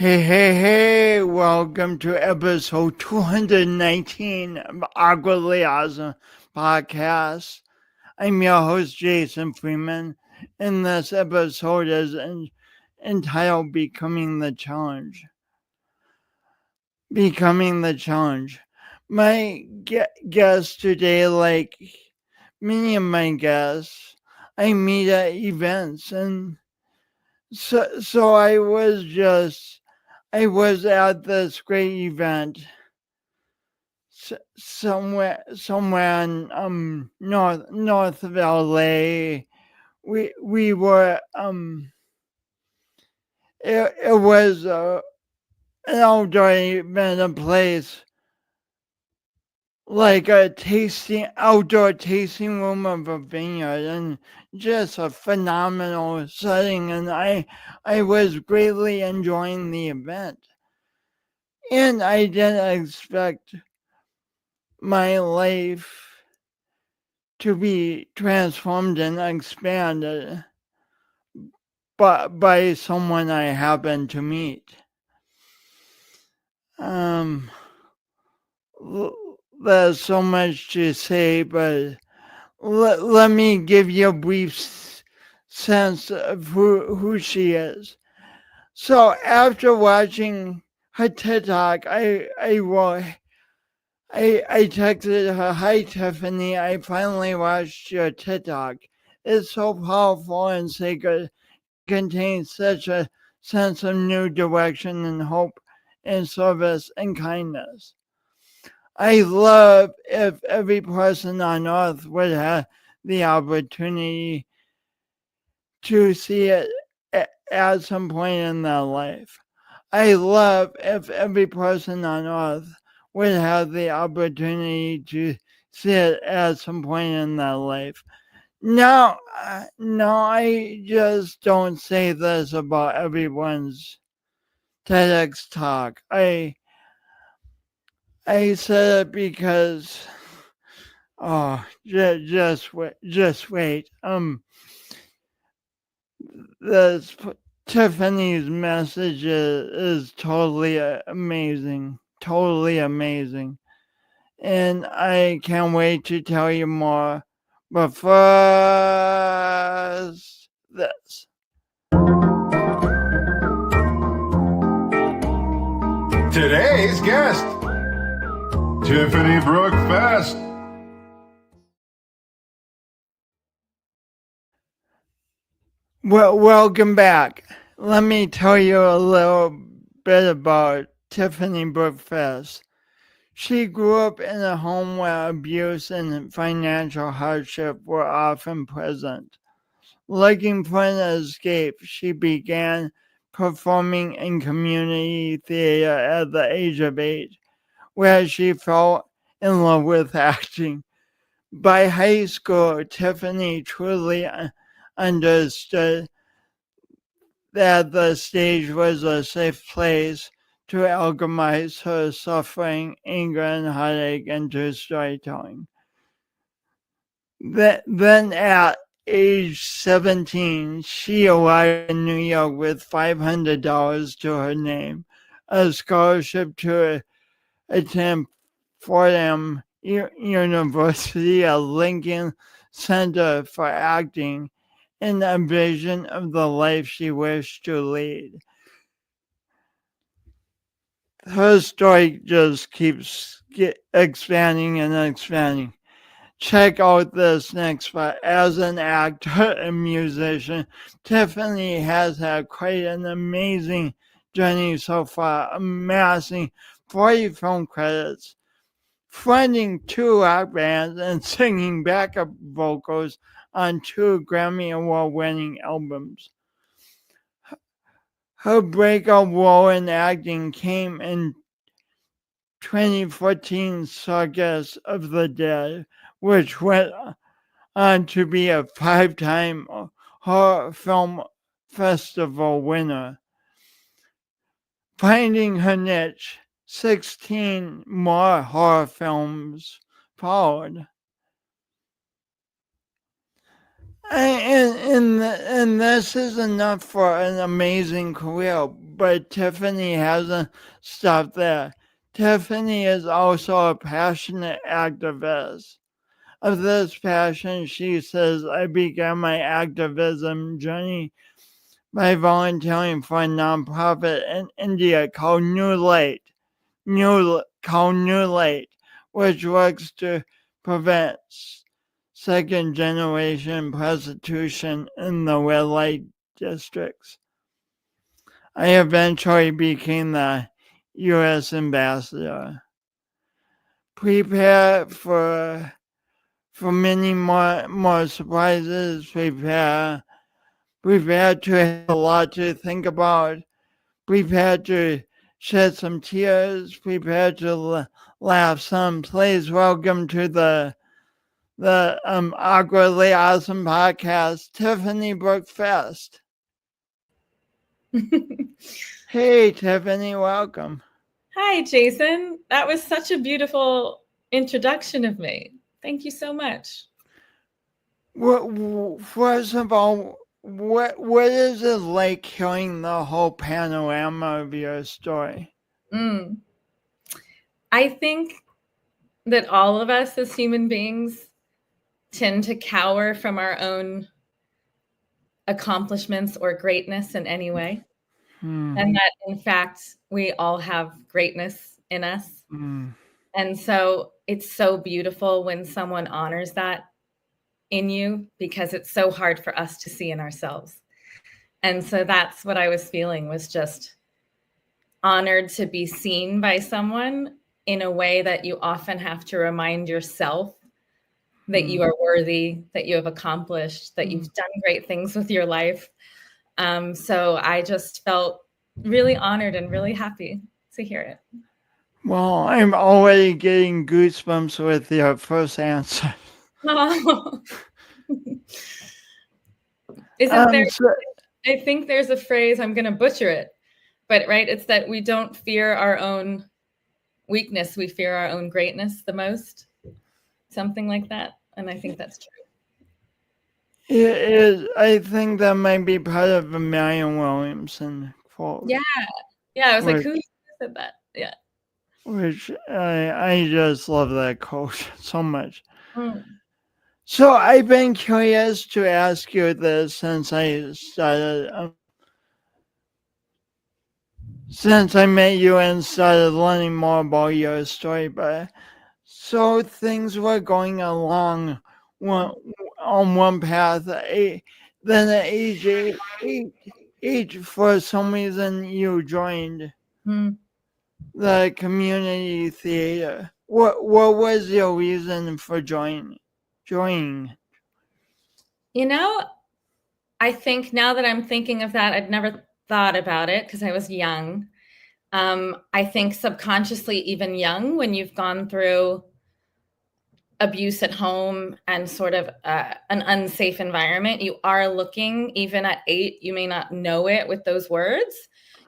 Hey, welcome to episode 219 of Awkwardly Awesome Podcast. I'm your host, Jason Freeman, and this episode is entitled Becoming the Challenge. Becoming the Challenge. My guest today, like many of my guests, I meet at events, and so I was at this great event somewhere in north of LA. We were it was an outdoor event, a place like a outdoor tasting room of a vineyard, and just a phenomenal setting, and I was greatly enjoying the event. And I didn't expect my life to be transformed and expanded by someone I happened to meet. There's so much to say, but let me give you a brief sense of who she is. So after watching her TED Talk, I texted her, "Hi Tiffany, I finally watched your TED Talk. It's so powerful and sacred, contains such a sense of new direction and hope and service and kindness. I love if every person on earth would have the opportunity to see it at some point in their life. I love if every person on earth would have the opportunity to see it at some point in their life. No, I just don't say this about everyone's TEDx talk. I said it because, just wait. This Tiffany's message is totally amazing, and I can't wait to tell you more. But first, this. Today's guest, Tiffani Brooke Fest. Well, welcome back. Let me tell you a little bit about Tiffani Brooke Fest. She grew up in a home where abuse and financial hardship were often present. Looking for an escape, she began performing in community theater at the age of 8, where she fell in love with acting. By high school, Tiffany truly understood that the stage was a safe place to alchemize her suffering, anger, and heartache into storytelling. Then at age 17, she arrived in New York with $500 to her name, a scholarship to attend Fordham University, a Lincoln Center for Acting, and a vision of the life she wished to lead. Her story just keeps expanding and expanding. Check out this next part. As an actor and musician, Tiffany has had quite an amazing journey so far, amassing 40 film credits, fronting 2 rock bands, and singing backup vocals on 2 Grammy Award-winning albums. Her breakout role in acting came in 2014 Circus of the Dead, which went on to be a 5-time horror film festival winner. Finding her niche, 16 more horror films followed. And this is enough for an amazing career, but Tiffany hasn't stopped there. Tiffany is also a passionate activist. Of this passion, she says, I began my activism journey by volunteering for a nonprofit in India called New Light, which works to prevent second generation prostitution in the red light districts. I eventually became the U.S. ambassador. Prepare for many more surprises. Prepare to have a lot to think about. Prepare to shed some tears. Prepare to laugh some. Please welcome to the Awkwardly Awesome podcast, Tiffani Brooke Fest. Hey, Tiffany, welcome. Hi, Jason. That was such a beautiful introduction of me. Thank you so much. First of all, what is it like hearing the whole panorama of your story? I think that all of us as human beings tend to cower from our own accomplishments or greatness in any way. And that, in fact, we all have greatness in us. And so it's so beautiful when someone honors that in you, because it's so hard for us to see in ourselves. And so that's what I was feeling, was just honored to be seen by someone in a way that you often have to remind yourself that you are worthy, that you have accomplished, that you've done great things with your life. So I just felt really honored and really happy to hear it. Well, I'm already getting goosebumps with your first answer. Oh. Isn't there? I think there's a phrase, I'm going to butcher it, but right, it's that we don't fear our own weakness, we fear our own greatness the most. Something like that. And I think that's true. It is. I think that might be part of a Marianne Williamson quote. Yeah. I was like, who said that? Yeah. Which I just love that quote so much. So I've been curious to ask you this since I started, since I met you and started learning more about your story. But so things were going along on one path. Then at age 8, for some reason, you joined the community theater. What was your reason for joining? You know, I think now that I'm thinking of that, I'd never thought about it because I was young. I think subconsciously, even young, when you've gone through abuse at home and sort of an unsafe environment, you are looking, even at 8, you may not know it with those words,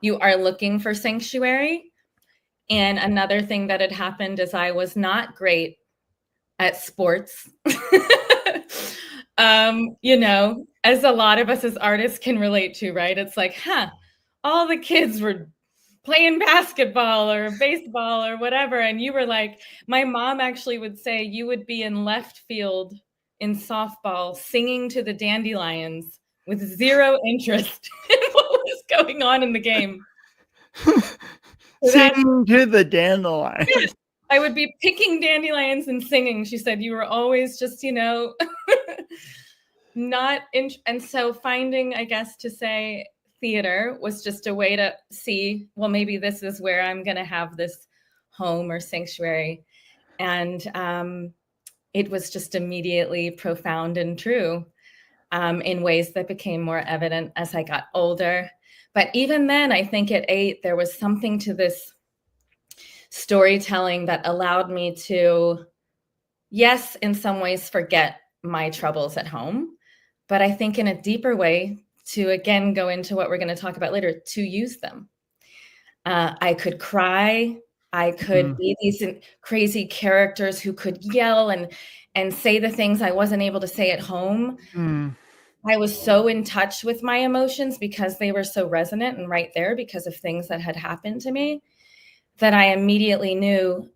you are looking for sanctuary. And another thing that had happened is I was not great at sports. You know, as a lot of us as artists can relate to, right? It's like, all the kids were playing basketball or baseball or whatever. And you were like, my mom actually would say you would be in left field in softball singing to the dandelions with zero interest in what was going on in the game. Singing to the dandelions. Yes, I would be picking dandelions and singing. She said, you were always just, you know, not in. And so finding, I guess, to say theater was just a way to see, well, maybe this is where I'm going to have this home or sanctuary. And it was just immediately profound and true in ways that became more evident as I got older. But even then, I think at 8, there was something to this storytelling that allowed me to, yes, in some ways forget my troubles at home, but I think in a deeper way to, again, go into what we're going to talk about later, to use them. I could cry. I could be these crazy characters who could yell and say the things I wasn't able to say at home. I was so in touch with my emotions because they were so resonant and right there because of things that had happened to me, that I immediately knew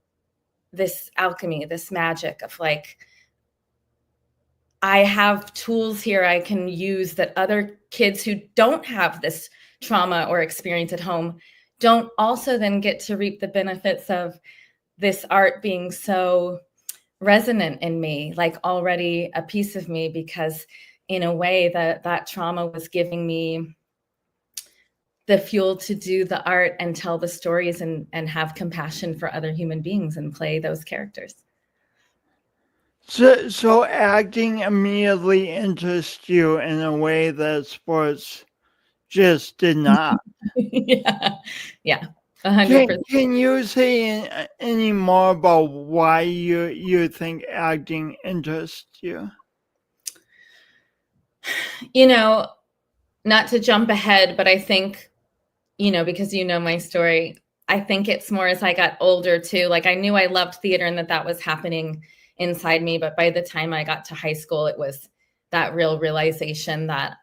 this alchemy, this magic of like, I have tools here I can use that other kids who don't have this trauma or experience at home don't also then get to reap the benefits of this art being so resonant in me, like already a piece of me, because in a way that trauma was giving me the fuel to do the art and tell the stories and have compassion for other human beings and play those characters. So acting immediately interests you in a way that sports just did not. Yeah, 100%. Can you say any more about why you think acting interests you? Not to jump ahead, but I think, because my story, I think it's more as I got older too. Like I knew I loved theater and that was happening inside me. But by the time I got to high school, it was that real realization that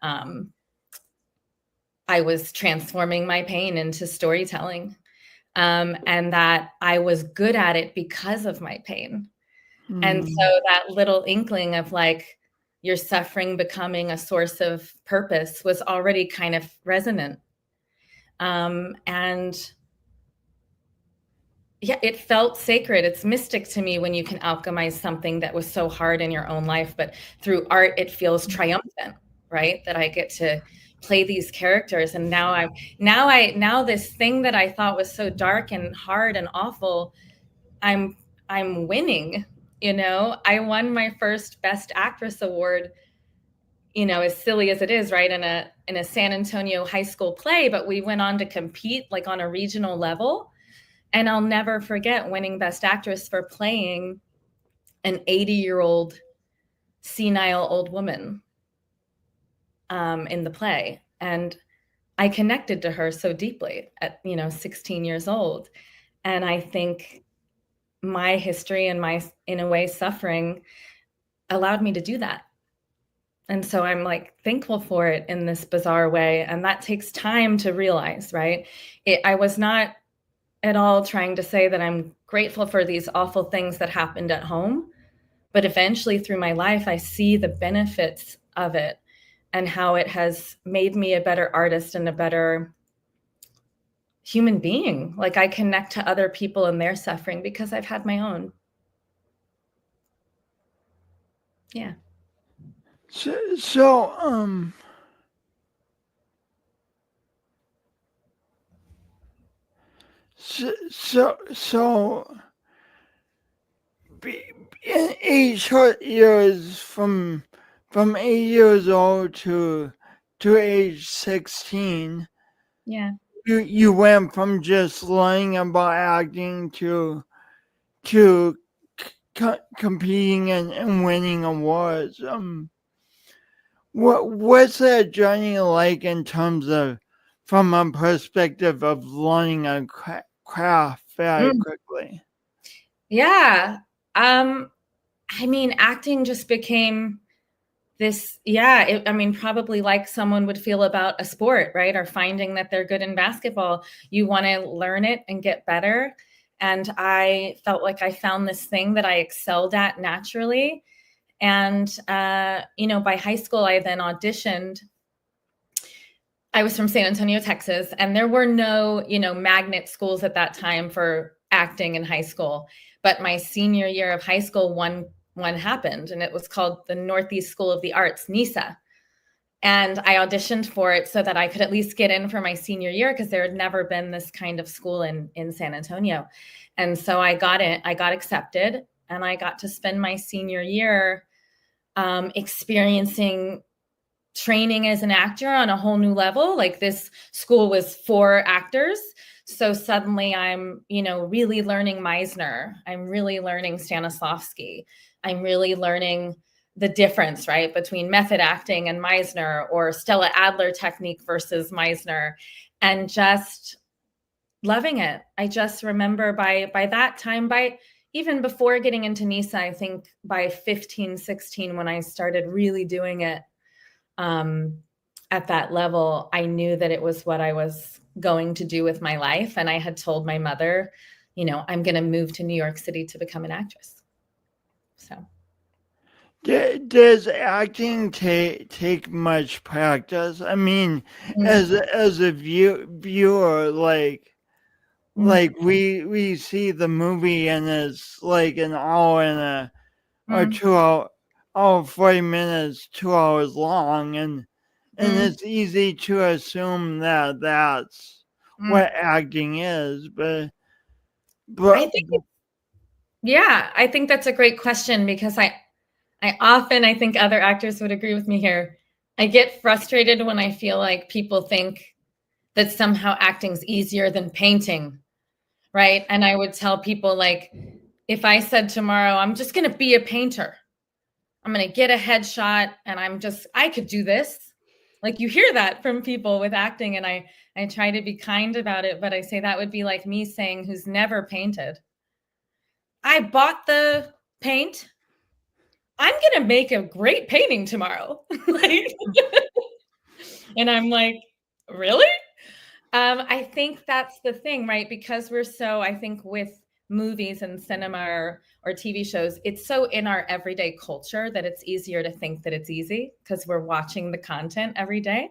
I was transforming my pain into storytelling, and that I was good at it because of my pain. And so that little inkling of like your suffering becoming a source of purpose was already kind of resonant. And yeah, it felt sacred. It's mystic to me when you can alchemize something that was so hard in your own life, but through art, it feels triumphant, right? That I get to play these characters. And now this thing that I thought was so dark and hard and awful, I'm winning. I won my first Best Actress award, as silly as it is, right, in a San Antonio high school play, but we went on to compete like on a regional level. And I'll never forget winning Best Actress for playing an 80-year-old senile old woman in the play. And I connected to her so deeply at 16 years old. And I think my history and my, in a way, suffering allowed me to do that. And so I'm like thankful for it in this bizarre way. And that takes time to realize, right? I was not at all trying to say that I'm grateful for these awful things that happened at home. But eventually through my life, I see the benefits of it and how it has made me a better artist and a better human being. Like I connect to other people and their suffering because I've had my own. Yeah. So in 8 short years from 8 years old to age 16, yeah, you went from just learning about acting to competing and winning awards. What's that journey like in terms of from a perspective of learning a craft very quickly? Yeah. Acting just became this, probably like someone would feel about a sport, right? Or finding that they're good in basketball. You want to learn it and get better. And I felt like I found this thing that I excelled at naturally. And, by high school, I then auditioned. I was from San Antonio, Texas, and there were no, magnet schools at that time for acting in high school. But my senior year of high school, one happened, and it was called the Northeast School of the Arts, NISA. And I auditioned for it so that I could at least get in for my senior year because there had never been this kind of school in San Antonio. And so I got in, I got accepted, and I got to spend my senior year experiencing training as an actor on a whole new level. Like this school was for actors. So suddenly I'm, really learning Meisner. I'm really learning Stanislavski. I'm really learning the difference, right, between method acting and Meisner, or Stella Adler technique versus Meisner, and just loving it. I just remember by that time, by even before getting into NISA, I think by 15, 16, when I started really doing it, at that level, I knew that it was what I was going to do with my life. And I had told my mother, I'm going to move to New York City to become an actress. So. Does acting take much practice? I mean, as a viewer, like we see the movie and it's like an hour and or 2 hour, 40 minutes, 2 hours long, and it's easy to assume that that's what acting is, but I think that's a great question, because I think other actors would agree with me here. I get frustrated when I feel like people think that somehow acting's easier than painting, right? And I would tell people, like, if I said tomorrow, I'm just going to be a painter, I'm going to get a headshot, and I could do this. Like, you hear that from people with acting, and I try to be kind about it, but I say that would be like me saying, who's never painted, I bought the paint, I'm going to make a great painting tomorrow. And I'm like, really? I think that's the thing, right? Because we're so, I think with movies and cinema or TV shows, it's so in our everyday culture that it's easier to think that it's easy because we're watching the content every day.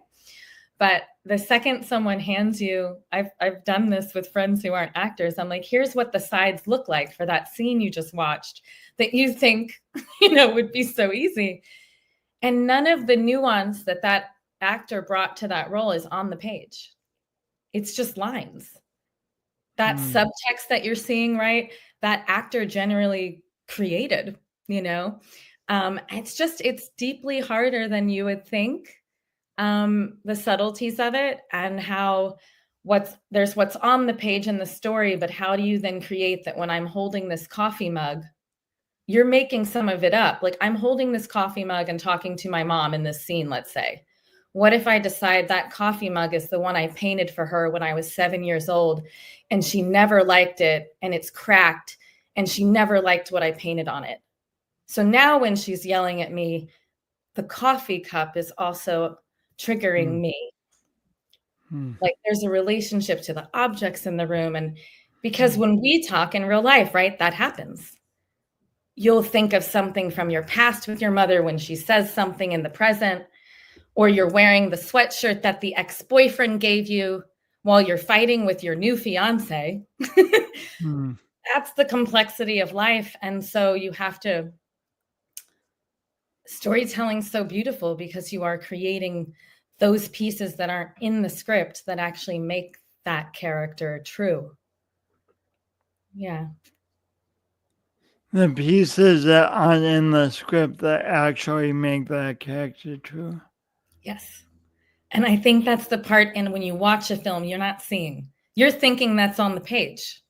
But the second someone hands you, I've done this with friends who aren't actors. I'm like, here's what the sides look like for that scene you just watched that you think, would be so easy. And none of the nuance that actor brought to that role is on the page. It's just lines. That subtext that you're seeing, right? That actor generally created, it's deeply harder than you would think. The subtleties of it and how what's on the page in the story, but how do you then create that? When I'm holding this coffee mug, you're making some of it up. Like, I'm holding this coffee mug and talking to my mom in this scene, let's say. What if I decide that coffee mug is the one I painted for her when I was 7 years old, and she never liked it, and it's cracked, and she never liked what I painted on it? So now when she's yelling at me, the coffee cup is also triggering me. Like, there's a relationship to the objects in the room. And because when we talk in real life, right, that happens. You'll think of something from your past with your mother when she says something in the present, or you're wearing the sweatshirt that the ex-boyfriend gave you while you're fighting with your new fiance. That's the complexity of life. And so you have to, storytelling's so beautiful because you are creating those pieces that aren't in the script that actually make that character true. Yeah. The pieces that aren't in the script that actually make that character true. Yes. And I think that's the part, and when you watch a film, you're not seeing. You're thinking that's on the page.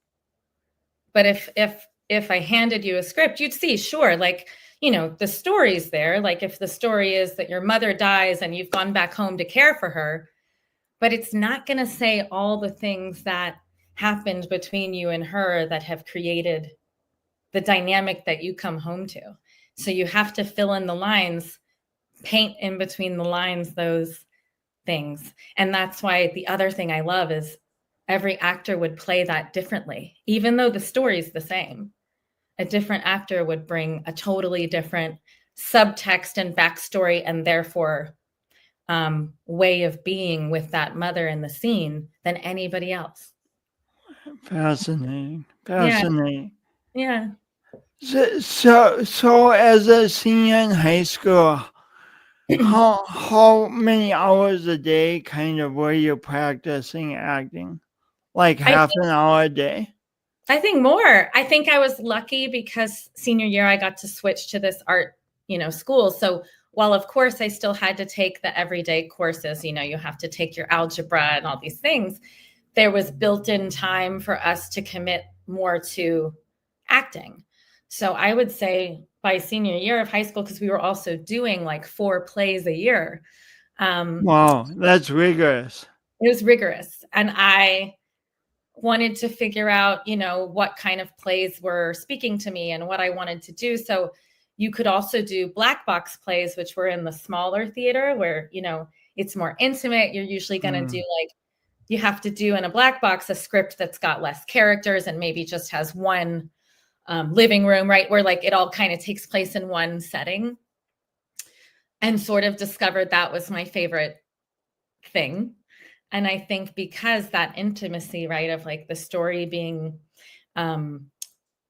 But if I handed you a script, you'd see, sure, like, the story's there. Like, if the story is that your mother dies and you've gone back home to care for her, but it's not going to say all the things that happened between you and her that have created the dynamic that you come home to. So you have to fill in the lines, paint in between the lines, those things. And that's why the other thing I love is every actor would play that differently. Even though the story's the same, a different actor would bring a totally different subtext and backstory, and therefore way of being with that mother in the scene than anybody else. Fascinating. Yeah. So as a senior in high school, how many hours a day kind of were you practicing acting? Like half an hour a day? I think more. I think I was lucky because senior year I got to switch to this art, school. So while of course I still had to take the everyday courses, you have to take your algebra and all these things, there was built-in time for us to commit more to acting. So I would say by senior year of high school, because we were also doing like 4 plays a year. Wow, that's rigorous. It was rigorous. And I wanted to figure out, what kind of plays were speaking to me and what I wanted to do. So, you could also do black box plays, which were in the smaller theater where, it's more intimate. You're usually going to do you have to do in a black box a script that's got less characters and maybe just has one living room, right? Where it all kind of takes place in one setting, and sort of discovered that was my favorite thing. And I think because that intimacy, right, of the story being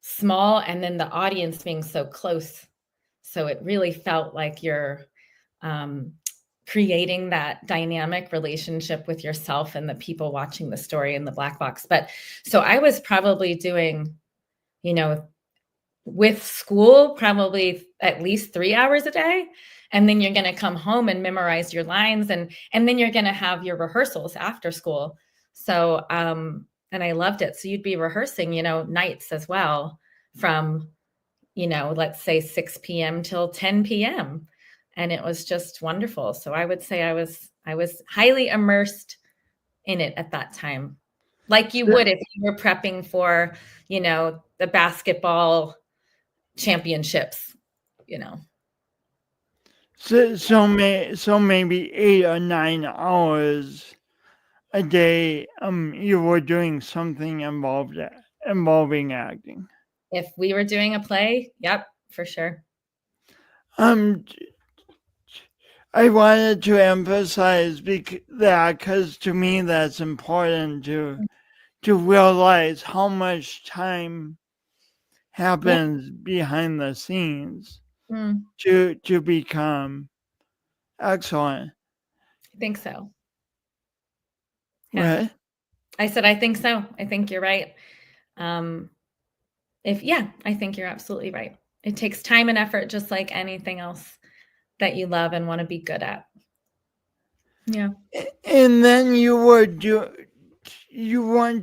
small and then the audience being so close. So it really felt like you're creating that dynamic relationship with yourself and the people watching the story in the black box. But so I was probably doing, with school, probably at least 3 hours a day. And then you're going to come home and memorize your lines. And then you're going to have your rehearsals after school. So, and I loved it. So you'd be rehearsing, nights as well from, let's say 6 p.m. till 10 p.m. And it was just wonderful. So I would say I was highly immersed in it at that time. Like you would if you were prepping for, the basketball championships, So maybe 8 or 9 hours a day, you were doing something involving acting. If we were doing a play, yep, for sure. I wanted to emphasize that because to me that's important to realize how much time happens behind the scenes to become excellent. I think so. Yeah. Right? I said, I think so. I think you're right. I think you're absolutely right. It takes time and effort, just like anything else that you love and want to be good at. Yeah. And then you weren't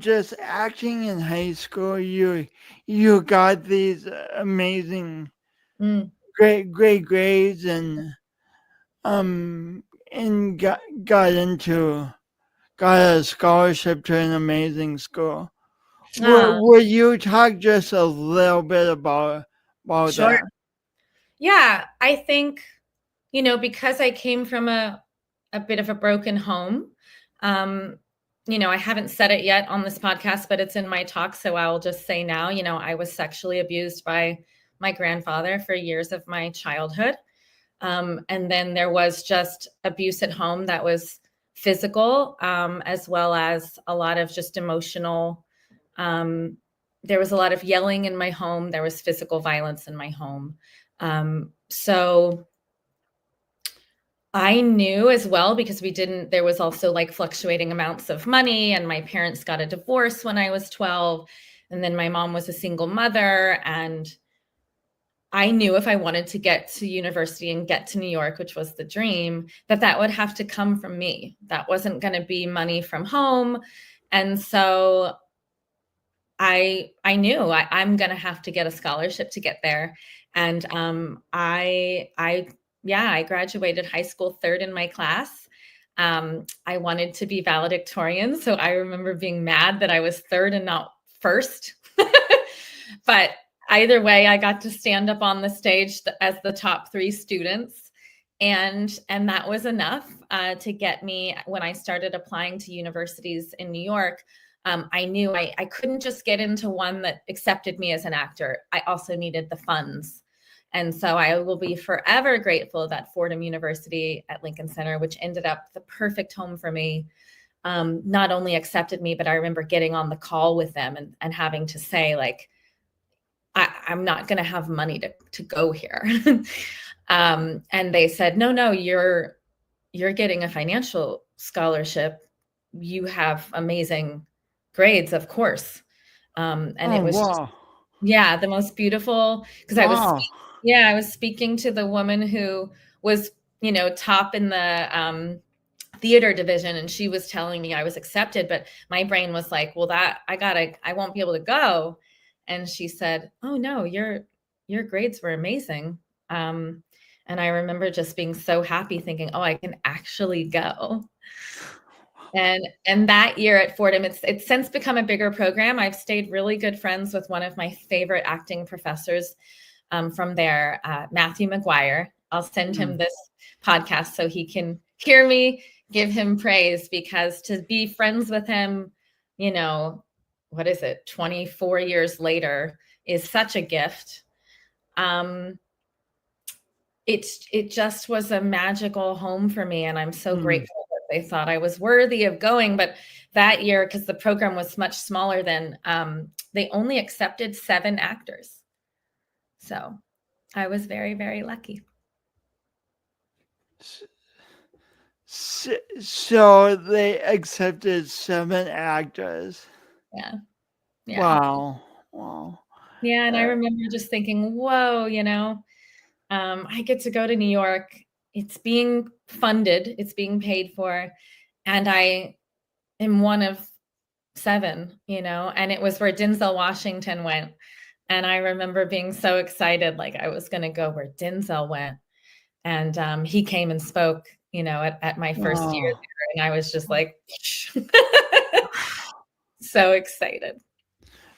just acting in high school. You got these amazing, great grades and got a scholarship to an amazing school. Will you talk just a little bit about sure. that? Yeah, I think, because I came from a bit of a broken home, I haven't said it yet on this podcast, but it's in my talk. So I'll just say now, I was sexually abused by my grandfather for years of my childhood. And then there was just abuse at home that was physical, as well as a lot of just emotional. There was a lot of yelling in my home. There was physical violence in my home. So I knew as well, because there was also fluctuating amounts of money, and my parents got a divorce when I was 12. And then my mom was a single mother. And I knew if I wanted to get to university and get to New York, which was the dream, that would have to come from me. That wasn't going to be money from home. And so I knew I'm going to have to get a scholarship to get there. And I graduated high school third in my class. I wanted to be valedictorian. So I remember being mad that I was third and not first. But either way, I got to stand up on the stage as the top 3 students. And that was enough to get me, when I started applying to universities in New York, I knew I couldn't just get into one that accepted me as an actor. I also needed the funds. And so I will be forever grateful that Fordham University at Lincoln Center, which ended up the perfect home for me, not only accepted me, but I remember getting on the call with them and having to say, I'm not going to have money to go here. And they said, no, you're getting a financial scholarship. You have amazing grades, of course. It was the most beautiful, because I was speaking to the woman who was, top in the theater division, and she was telling me I was accepted, but my brain was like, well, I won't be able to go. And she said, oh no, your grades were amazing. And I remember just being so happy, thinking, oh, I can actually go. And that year at Fordham, it's since become a bigger program. I've stayed really good friends with one of my favorite acting professors, from there, Matthew McGuire. I'll send him this podcast so he can hear me give him praise, because to be friends with him, you know, what is it, 24 years later, is such a gift. It just was a magical home for me, and I'm so grateful that they thought I was worthy of going. But that year, because the program was much smaller then, they only accepted 7 actors. So I was very, very lucky. So they accepted 7 actors. Yeah. Wow. Yeah, and I remember just thinking, whoa, you know, I get to go to New York. It's being funded, it's being paid for, and I am one of 7, you know, and it was where Denzel Washington went. And I remember being so excited, like I was going to go where Denzel went. And he came and spoke, you know, at my first year there, and I was just like, so excited.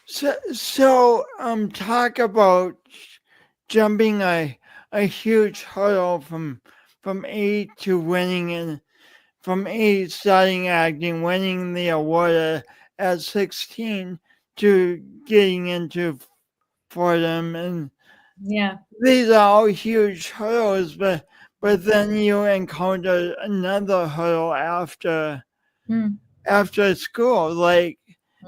So talk about jumping a huge hurdle from age to winning, and from age starting acting, winning the award at 16, to getting into Fordham, and these are all huge hurdles, but then you encounter another hurdle after school. Like,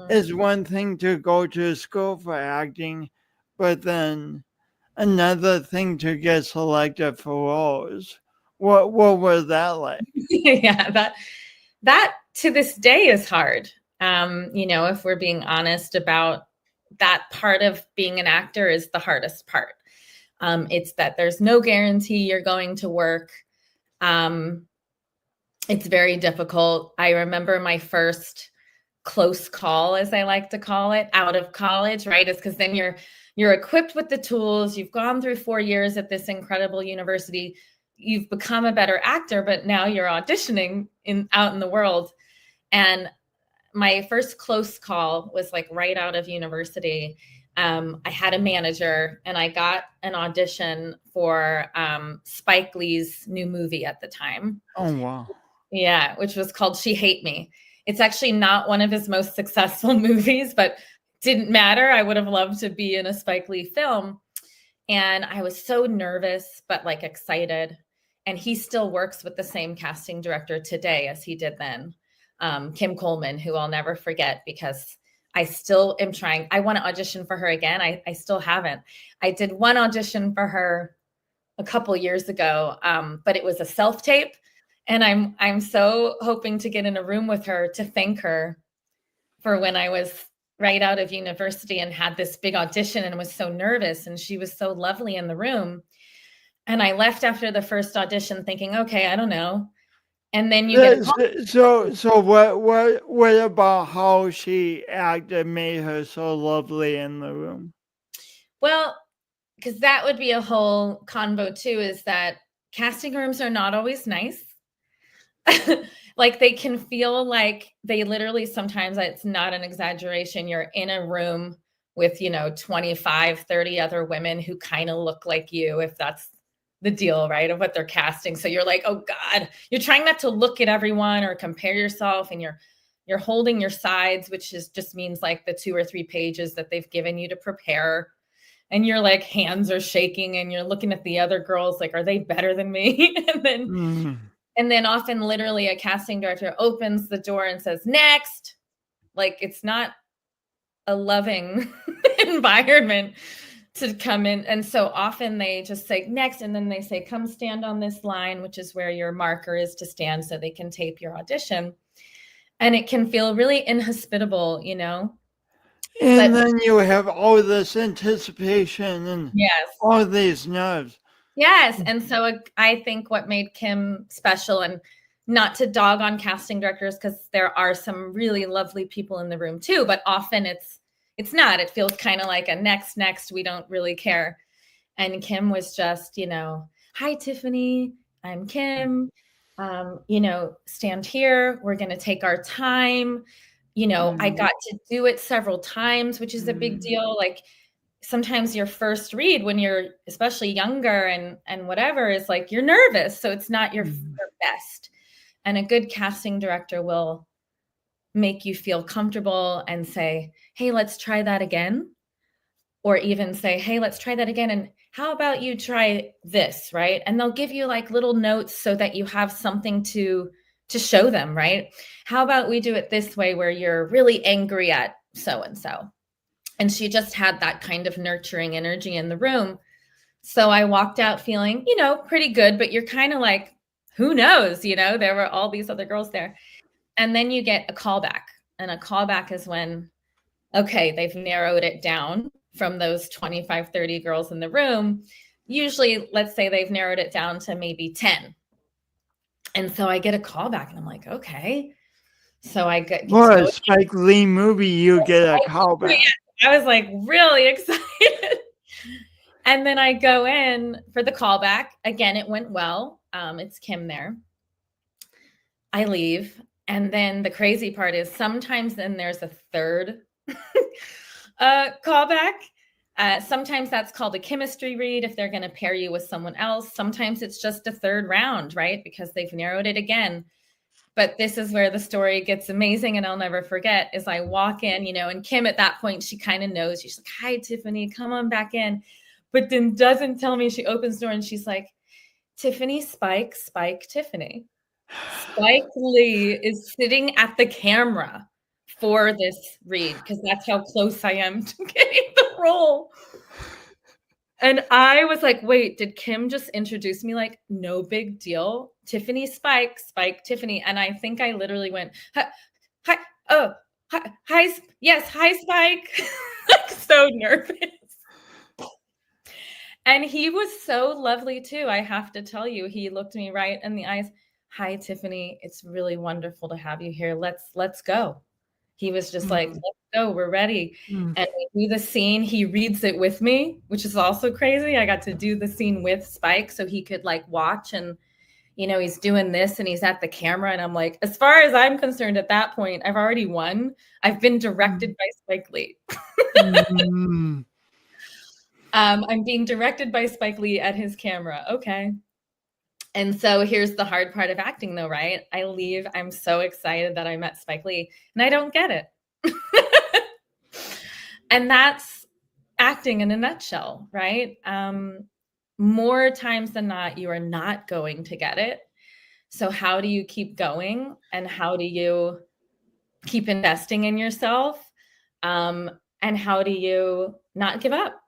it's one thing to go to school for acting, but then another thing to get selected for roles. What was that like? Yeah, that to this day is hard. You know, if we're being honest about that part of being an actor, is the hardest part. It's that there's no guarantee you're going to work. It's very difficult. I remember my first close call, as I like to call it, out of college, right? It's because then you're equipped with the tools. You've gone through 4 years at this incredible university. You've become a better actor, but now you're auditioning out in the world. And my first close call was like right out of university. I had a manager, and I got an audition for Spike Lee's new movie at the time. Oh, wow. Yeah, which was called She Hate Me. It's actually not one of his most successful movies, but didn't matter. I would have loved to be in a Spike Lee film. And I was so nervous, but like excited. And he still works with the same casting director today as he did then, Kim Coleman, who I'll never forget, because I still am trying. I want to audition for her again. I still haven't. I did one audition for her a couple years ago, but it was a self-tape. And I'm so hoping to get in a room with her to thank her for when I was right out of university and had this big audition and was so nervous, and she was so lovely in the room. And I left after the first audition thinking, okay, I don't know. And then you get so what about how she acted made her so lovely in the room? Well, because that would be a whole convo too, is that casting rooms are not always nice. Like, they can feel like they literally, sometimes, it's not an exaggeration, you're in a room with, 25, 30 other women who kind of look like you, if that's the deal, right, of what they're casting. So you're like, oh God, you're trying not to look at everyone or compare yourself, and you're holding your sides, which just means like the 2 or 3 pages that they've given you to prepare. And your like hands are shaking, and you're looking at the other girls like, are they better than me? And then often literally a casting director opens the door and says, next. Like, it's not a loving environment to come in. And so often they just say next, and then they say, come stand on this line, which is where your marker is to stand, so they can tape your audition. And it can feel really inhospitable, And then you have all this anticipation and all these nerves. Yes. And so I think what made Kim special, and not to dog on casting directors, because there are some really lovely people in the room too, but often it's not. It feels kind of like a next, we don't really care. And Kim was just, hi, Tiffany, I'm Kim. Stand here. We're going to take our time. I got to do it several times, which is a big deal. Like, sometimes your first read when you're especially younger and whatever is like you're nervous, so it's not your best. And a good casting director will make you feel comfortable and say, hey, let's try that again. Or even say, hey, let's try that again. And how about you try this, right? And they'll give you like little notes so that you have something to show them, right? How about we do it this way where you're really angry at so-and-so. And she just had that kind of nurturing energy in the room. So I walked out feeling, pretty good, but you're kind of like, who knows? There were all these other girls there. And then you get a callback. And a callback is when, okay, they've narrowed it down from those 25, 30 girls in the room. Usually, let's say they've narrowed it down to maybe 10. And so I get a callback and I'm like, okay. So I get for a Spike Lee movie, you get a callback. I was like really excited. And then I go in for the callback. Again, it went well. It's Kim there. I leave. And then the crazy part is sometimes then there's a third callback. Sometimes that's called a chemistry read if they're going to pair you with someone else. Sometimes it's just a third round, right? Because they've narrowed it again. But this is where the story gets amazing, and I'll never forget, is I walk in, and Kim at that point, she kind of knows. She's like, hi, Tiffany, come on back in. But then doesn't tell me. She opens the door and she's like, Tiffany, Spike, Tiffany. Spike Lee is sitting at the camera for this read because that's how close I am to getting the role. And I was like, wait, did Kim just introduce me? Like, no big deal. Tiffany, Spike, Tiffany. And I think I literally went, hi, yes, hi, Spike. Like, so nervous. And he was so lovely too. I have to tell you, he looked me right in the eyes. Hi, Tiffany. It's really wonderful to have you here. Let's go. He was just like, let's go. We're ready. And we do the scene. He reads it with me, which is also crazy. I got to do the scene with Spike so he could like watch and, he's doing this and he's at the camera. And I'm like, as far as I'm concerned at that point, I've already won. I've been directed by Spike Lee. I'm being directed by Spike Lee at his camera. Okay. And so here's the hard part of acting though, right? I leave. I'm so excited that I met Spike Lee and I don't get it. And that's acting in a nutshell, right? More times than not, you are not going to get it. So how do you keep going? And how do you keep investing in yourself? And how do you not give up?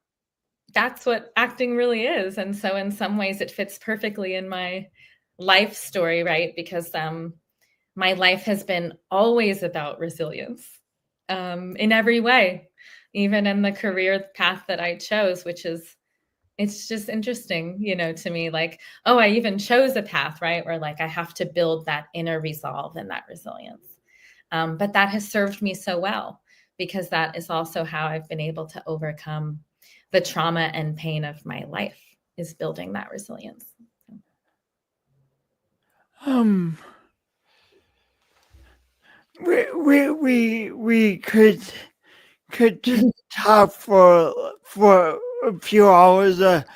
That's what acting really is. And so in some ways it fits perfectly in my life story, right? Because my life has been always about resilience in every way, even in the career path that I chose, which is, it's just interesting, to me, like, oh, I even chose a path, right? Where like, I have to build that inner resolve and that resilience. But that has served me so well because that is also how I've been able to overcome the trauma and pain of my life, is building that resilience. We could just talk for a few hours about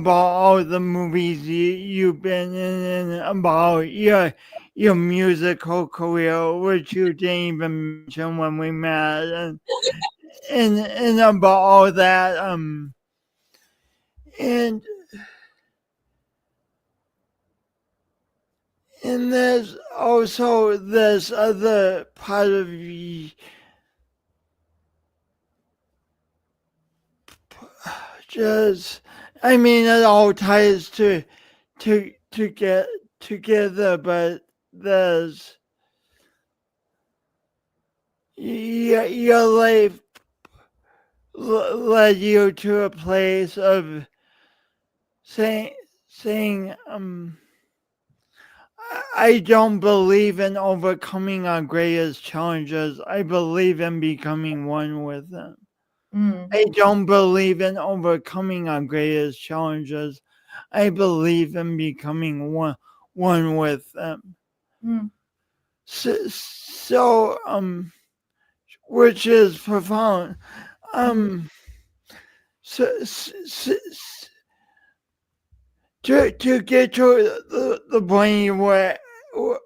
all the movies you've been in and about your musical career, which you didn't even mention when we met, and about all that, and there's also this other part of you, just, I mean, it all ties to get together, but there's your life led you to a place of saying I don't believe in overcoming our greatest challenges. I believe in becoming one with them. I don't believe in overcoming our greatest challenges. I believe in becoming one with them. So which is profound. to get to the point where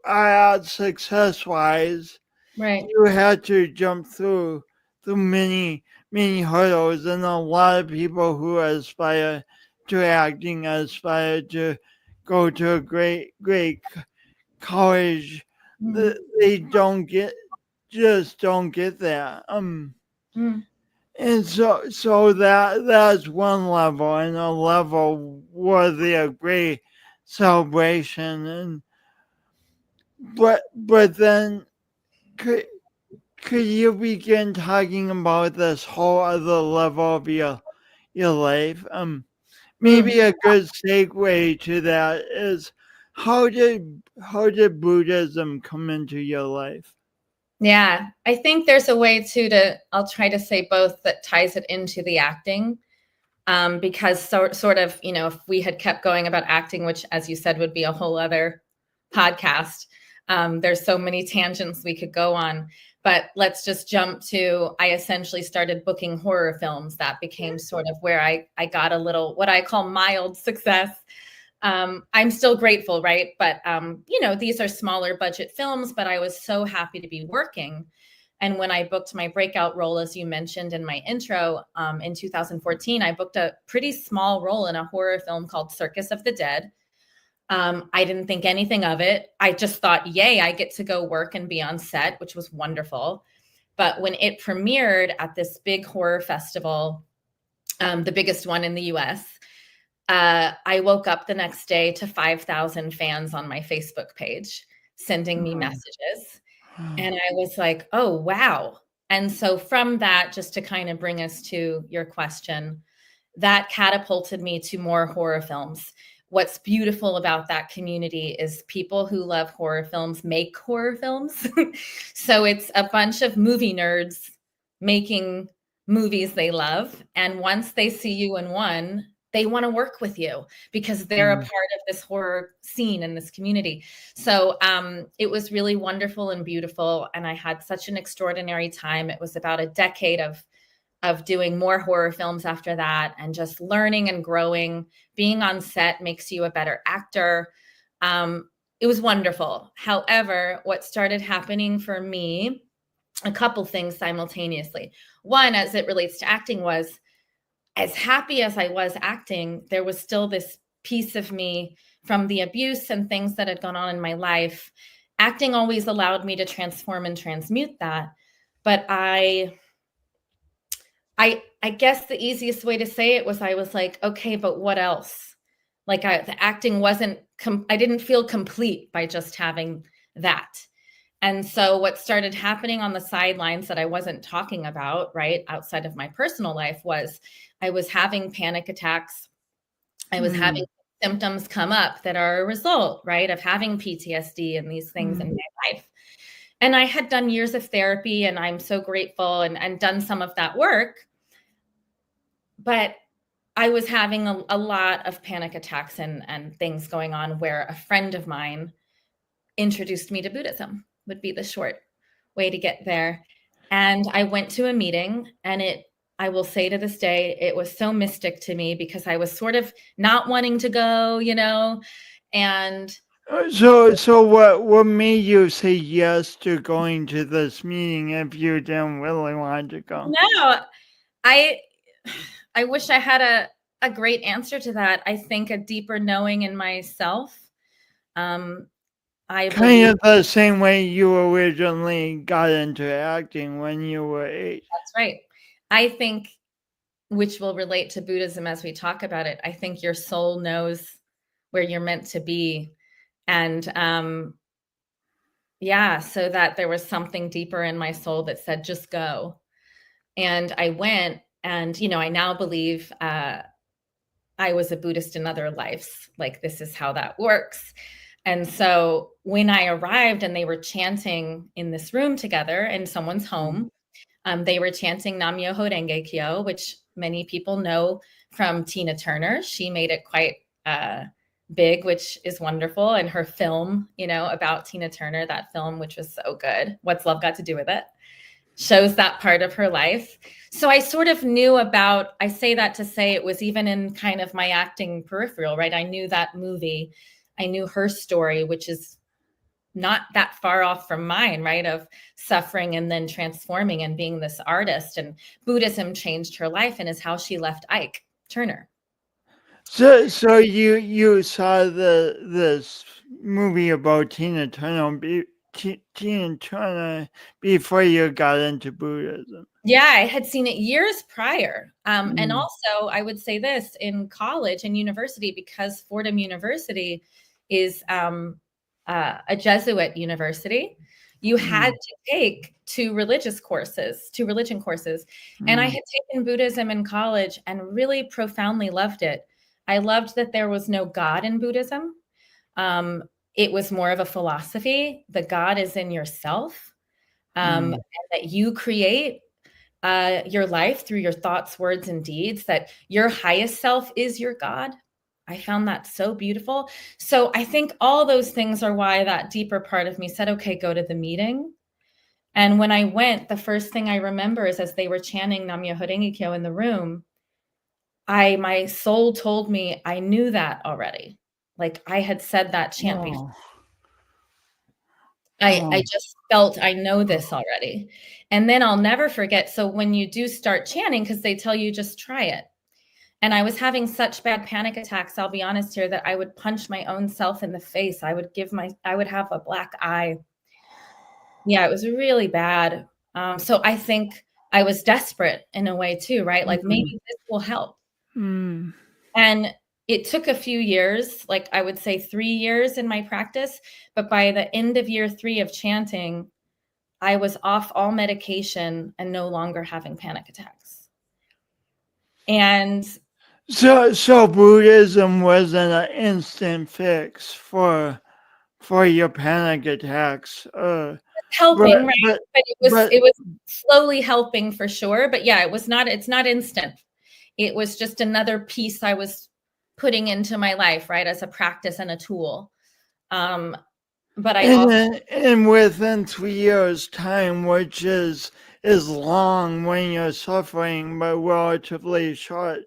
I had success-wise, Right. you had to jump through many hurdles, and a lot of people who aspire to acting aspire to go to a great college. They don't get there. And so that's one level, and a level worthy of great celebration. And but then could you begin talking about this whole other level of your life? Maybe a good segue to that is how did Buddhism come into your life? Yeah, I think there's a way I'll try to say both that ties it into the acting. Because sort of, if we had kept going about acting, which as you said, would be a whole other podcast. There's so many tangents we could go on, but let's just jump to, I essentially started booking horror films. That became sort of where I got a little, what I call mild success. I'm still grateful, right? But, these are smaller budget films, but I was so happy to be working. And when I booked my breakout role, as you mentioned in my intro, in 2014, I booked a pretty small role in a horror film called Circus of the Dead. I didn't think anything of it. I just thought, yay, I get to go work and be on set, which was wonderful. But when it premiered at this big horror festival, the biggest one in the US, I woke up the next day to 5,000 fans on my Facebook page sending me messages. And I was like, oh, wow. And so from that, just to kind of bring us to your question, that catapulted me to more horror films. What's beautiful about that community is people who love horror films make horror films. So it's a bunch of movie nerds making movies they love. And once they see you in one, they want to work with you because they're a part of this horror scene in this community. So it was really wonderful and beautiful. And I had such an extraordinary time. It was about a decade of doing more horror films after that, and just learning and growing. Being on set makes you a better actor. It was wonderful. However, what started happening for me, a couple things simultaneously. One, as it relates to acting, was as happy as I was acting, there was still this piece of me from the abuse and things that had gone on in my life. Acting always allowed me to transform and transmute that. But I guess the easiest way to say it was, I was like, okay, but what else? Like the acting wasn't, I didn't feel complete by just having that. And so what started happening on the sidelines that I wasn't talking about, right, outside of my personal life, was I was having panic attacks. I was having symptoms come up that are a result, right, of having PTSD and these things in my life. And I had done years of therapy, and I'm so grateful, and done some of that work. But I was having a lot of panic attacks and things going on, where a friend of mine introduced me to Buddhism, would be the short way to get there. And I went to a meeting, and I will say to this day, it was so mystic to me, because I was sort of not wanting to go, and so what made you say yes to going to this meeting if you didn't really want to go? No, I wish I had a great answer to that. I think a deeper knowing in myself. I kind of the same way you originally got into acting when you were 8. That's right. I think, which will relate to Buddhism as we talk about it, I think your soul knows where you're meant to be. And so that there was something deeper in my soul that said, just go. And I went, and, I now believe I was a Buddhist in other lives. Like, this is how that works. And so when I arrived and they were chanting in this room together in someone's home, they were chanting Nam Myoho Renge Kyo, which many people know from Tina Turner. She made it quite big, which is wonderful. And her film, about Tina Turner, that film, which was so good. What's Love Got to Do with It? shows that part of her life. So I sort of knew about, I say that to say it was even in kind of my acting peripheral, right? I knew that movie. I knew her story, which is not that far off from mine, right? Of suffering and then transforming and being this artist. And Buddhism changed her life and is how she left Ike Turner. So you saw this movie about Tina Turner before you got into Buddhism? Yeah, I had seen it years prior. And also, I would say this, in college and university, because Fordham University is a Jesuit university, you had to take two religion courses. And I had taken Buddhism in college and really profoundly loved it. I loved that there was no God in Buddhism. It was more of a philosophy. The God is in yourself, and that you create your life through your thoughts, words, and deeds, that your highest self is your God. I found that so beautiful. So I think all those things are why that deeper part of me said, okay, go to the meeting. And when I went, the first thing I remember is as they were chanting Nam Myoho Renge Kyo in the room, my soul told me I knew that already. Like I had said that chant before. I just felt I know this already. And then I'll never forget. So when you do start chanting, because they tell you just try it. And I was having such bad panic attacks, I'll be honest here, that I would punch my own self in the face. I would have a black eye. Yeah, it was really bad. So I think I was desperate in a way too, right? Like maybe this will help. And it took a few years, like I would say 3 years in my practice. But by the end of year 3 of chanting, I was off all medication and no longer having panic attacks. And so Buddhism wasn't an instant fix for your panic attacks. Helping, right? But it was slowly helping for sure. But yeah, it's not instant. It was just another piece I was putting into my life, right, as a practice and a tool. But and within 3 years' time, which is long when you're suffering, but relatively short.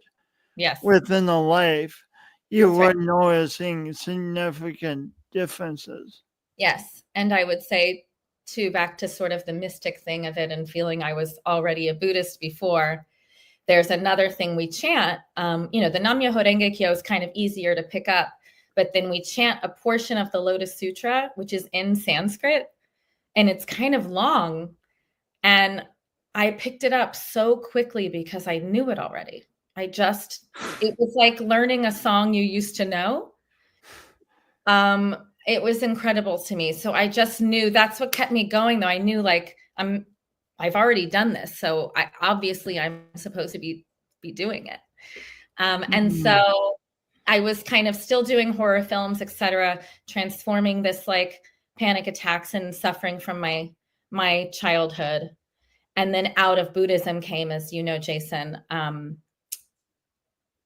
Yes. Within a life, you were noticing significant differences. Yes, and I would say too, back to sort of the mystic thing of it and feeling I was already a Buddhist before. There's another thing we chant. The Nam Myoho Renge Kyo is kind of easier to pick up. But then we chant a portion of the Lotus Sutra, which is in Sanskrit, and it's kind of long. And I picked it up so quickly because I knew it already. It was like learning a song you used to know. It was incredible to me. So I just knew that's what kept me going, though. I knew like I've already done this. So I'm supposed to be doing it. And so I was kind of still doing horror films, etc., transforming this like panic attacks and suffering from my childhood. And then out of Buddhism came, as you know, Jason,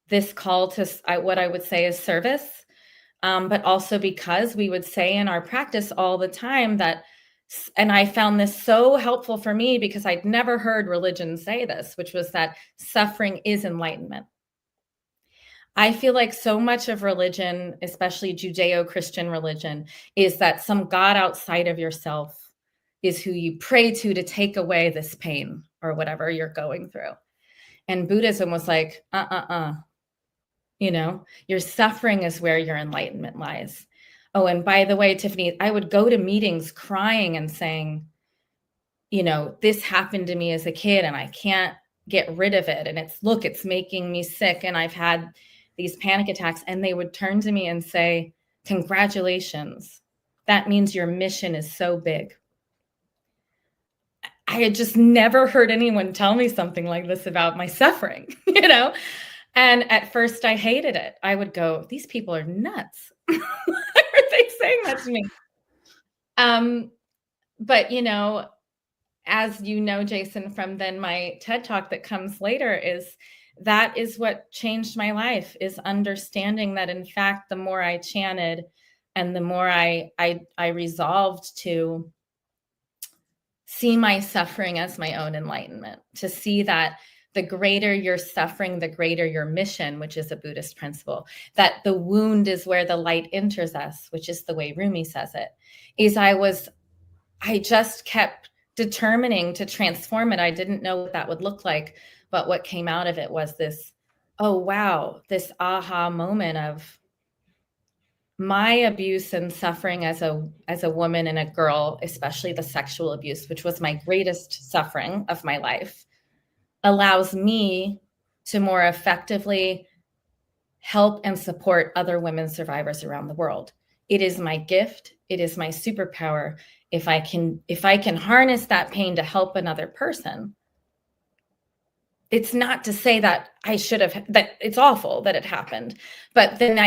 this call to what I would say is service, but also because we would say in our practice all the time that, and I found this so helpful for me because I'd never heard religion say this, which was that suffering is enlightenment. I feel like so much of religion, especially Judeo-Christian religion, is that some God outside of yourself is who you pray to take away this pain or whatever you're going through. And Buddhism was like, your suffering is where your enlightenment lies. Oh, and by the way, Tiffany, I would go to meetings crying and saying, this happened to me as a kid and I can't get rid of it. And it's making me sick. And I've had these panic attacks. And they would turn to me and say, congratulations. That means your mission is so big. I had just never heard anyone tell me something like this about my suffering, And at first I hated it. I would go, these people are nuts. Why are they saying that to me? But, as you know, Jason, from then my TED Talk that comes later that is what changed my life, is understanding that, in fact, the more I chanted and the more I resolved to see my suffering as my own enlightenment, to see that the greater your suffering, the greater your mission, which is a Buddhist principle, that the wound is where the light enters us, which is the way Rumi says it, is I just kept determining to transform it. I didn't know what that would look like, but what came out of it was this, oh, wow, this aha moment of my abuse and suffering as a woman and a girl, especially the sexual abuse, which was my greatest suffering of my life, allows me to more effectively help and support other women survivors around the world. It is my gift. It is my superpower. If I can harness that pain to help another person, it's not to say that that it's awful that it happened, but then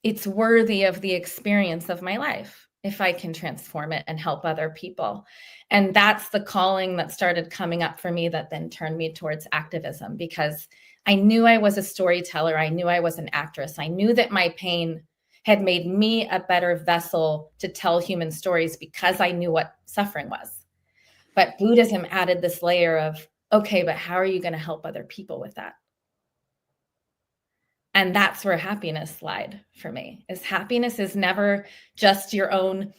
it's worthy of the experience of my life if I can transform it and help other people. And that's the calling that started coming up for me, that then turned me towards activism, because I knew I was a storyteller. I knew I was an actress. I knew that my pain had made me a better vessel to tell human stories because I knew what suffering was. But Buddhism added this layer of, okay, but how are you going to help other people with that? And that's where happiness lied for me. Is happiness is never just your own,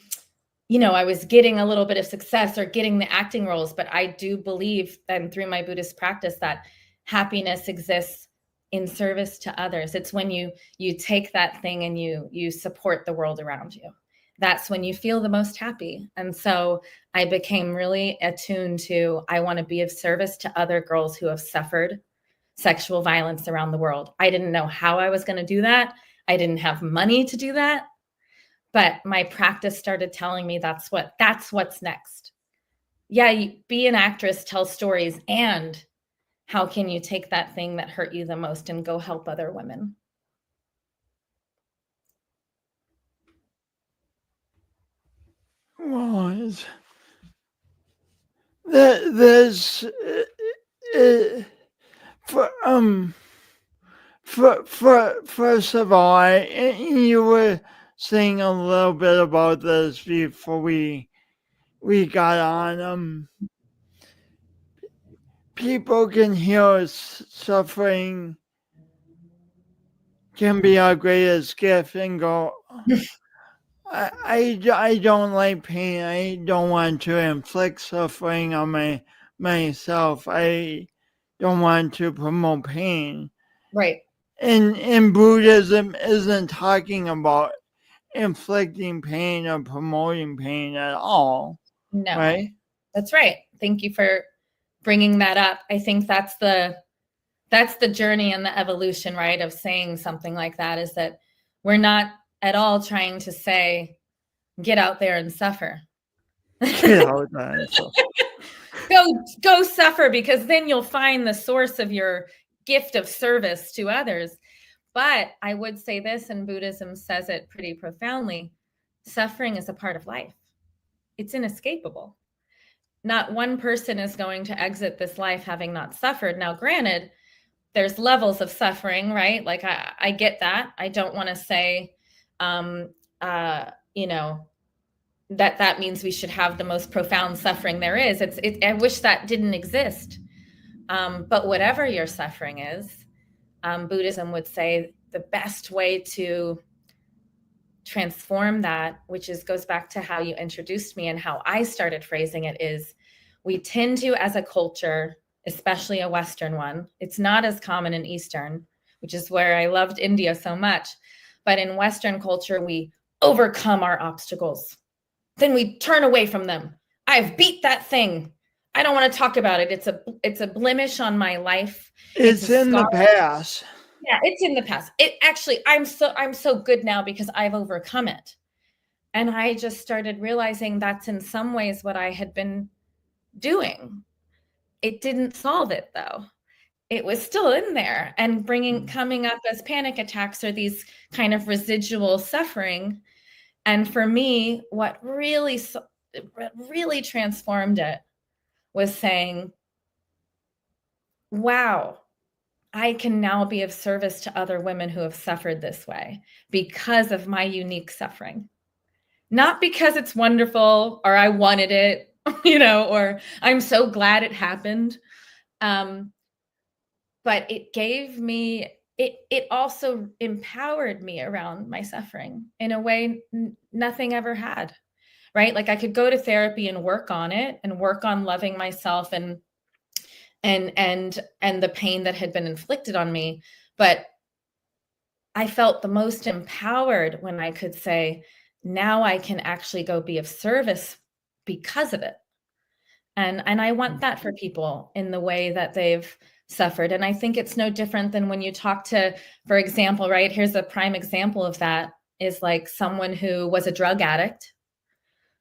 I was getting a little bit of success or getting the acting roles, but I do believe, and through my Buddhist practice, that happiness exists in service to others. It's when you take that thing and you support the world around you. That's when you feel the most happy. And so I became really attuned to, I want to be of service to other girls who have suffered sexual violence around the world. I didn't know how I was going to do that. I didn't have money to do that. But my practice started telling me that's what's next. Yeah, be an actress, tell stories, and how can you take that thing that hurt you the most and go help other women? Well, there's first of all, you were saying a little bit about this before we got on. People can heal suffering, can be our greatest gift, and go, I don't like pain. I don't want to inflict suffering on myself. I don't want to promote pain. Right. And Buddhism isn't talking about inflicting pain or promoting pain at all. No. Right? That's right. Thank you for bringing that up. I think that's the journey and the evolution, right, of saying something like that, is that we're not at all trying to say, get out there and suffer. Get out there and suffer. Go suffer, because then you'll find the source of your gift of service to others. But I would say this, and Buddhism says it pretty profoundly, suffering is a part of life. It's inescapable. Not one person is going to exit this life having not suffered. Now, granted, there's levels of suffering, right? Like I get that. I don't want to say, that means we should have the most profound suffering there is. I wish that didn't exist. But whatever your suffering is, Buddhism would say the best way to transform that, which goes back to how you introduced me and how I started phrasing it, is we tend to, as a culture, especially a Western one, it's not as common in Eastern, which is where I loved India so much. But in Western culture, we overcome our obstacles. Then we turn away from them. I've beat that thing. I don't want to talk about it. It's a blemish on my life. It's in the past. Yeah, it's in the past. I'm so good now because I've overcome it. And I just started realizing that's in some ways what I had been doing. It didn't solve it, though. It was still in there and coming up as panic attacks or these kind of residual suffering. And for me, what really transformed it was saying, wow, I can now be of service to other women who have suffered this way because of my unique suffering. not because it's wonderful or I wanted it, you know, or I'm so glad it happened. But it gave me, it also empowered me around my suffering in a way nothing ever had, right? Like I could go to therapy and work on it and work on loving myself and the pain that had been inflicted on me. But I felt the most empowered when I could say, now I can actually go be of service because of it. And I want that for people in the way that they've suffered. And I think it's no different than when you talk to, for example, right? Here's a prime example of that is like someone who was a drug addict